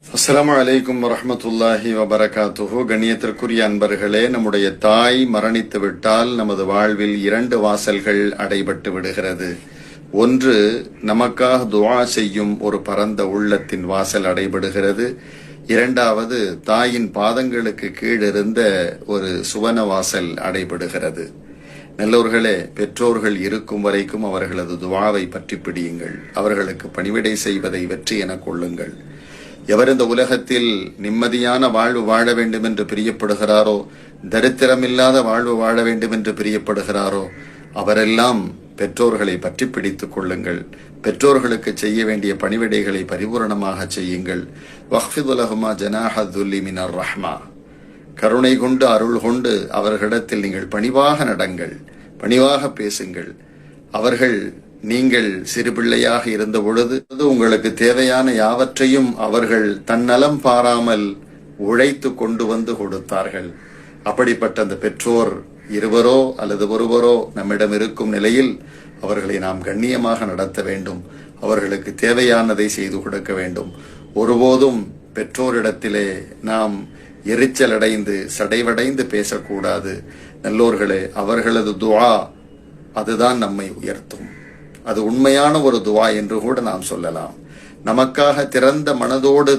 அஸ்ஸலாமு அலைக்கும் வரஹ்மத்துல்லாஹி வபரகாத்துஹு. கண்ணியத்திற்குரிய அன்பர்களே, நம்முடைய தாய் மரணித்து விட்டால் நமது வாழ்வில் 2 வாசல்கள் அடைபட்டு விடுகிறது. ஒன்று, நமக்காக துஆ செய்யும் ஒரு பரந்த உள்ளத்தின் வாசல் அடைபடுகிறது. இரண்டாவது, தாயின் பாதங்களுக்கு கீழிருந்த ஒரு சுவன வாசல் அடைபடுகிறது. நல்லோர்களே, பெற்றோர்கள் இருக்கும் வரைக்கும் அவர்களது துஆவை பற்றி பிடியுங்கள். அவர்களுக்கு பணிவிடை செய்வதை வெற்றி எனக் கொள்ளுங்கள். எவர் இந்த உலகத்தில் நிம்மதியான வாழ்வு வாழ வேண்டும் என்று பிரியப்படுகிறாரோ, தரித்திரமில்லாத வாழ்வு வாழ வேண்டும் என்று பிரியப்படுகிறாரோ, அவரெல்லாம் பெற்றோர்களை பற்றி பிடித்துக் கொள்ளுங்கள். பெற்றோர்களுக்கு செய்ய வேண்டிய பணிவிடைகளை பரிபூரணமாக செய்யுங்கள். வஹ்ஃபிது லஹுமா ஜனாஹ துல்லி மினர் ரஹ்மா. கருணை கொண்டு அருள் கொண்டு அவர்களிடத்தில் நீங்கள் பணிவாக நடங்கள், பணிவாக பேசுங்கள். அவர்கள் நீங்கள் சிறு பிள்ளையாக இருந்த பொழுது உங்களுக்கு தேவையான யாவற்றையும் அவர்கள் தன்னலம் பாராமல் உழைத்து கொண்டு வந்து கொடுத்தார்கள். அப்படிப்பட்ட அந்த பெற்றோர் இருவரோ அல்லது ஒருவரோ நம்மிடம் இருக்கும் நிலையில் அவர்களை நாம் கண்ணியமாக நடத்த வேண்டும். அவர்களுக்கு தேவையானதை செய்து கொடுக்க வேண்டும். ஒருபோதும் பெற்றோரிடத்திலே நாம் எரிச்சல் அடைந்து சடைவடைந்து பேசக்கூடாது. நல்லோர்களே, அவர்களது துஆ அதுதான் நம்மை உயர்த்தும். அது உண்மையான ஒரு துஆ என்று கூட நாம் சொல்லலாம். நமக்காக திறந்த மனதோடு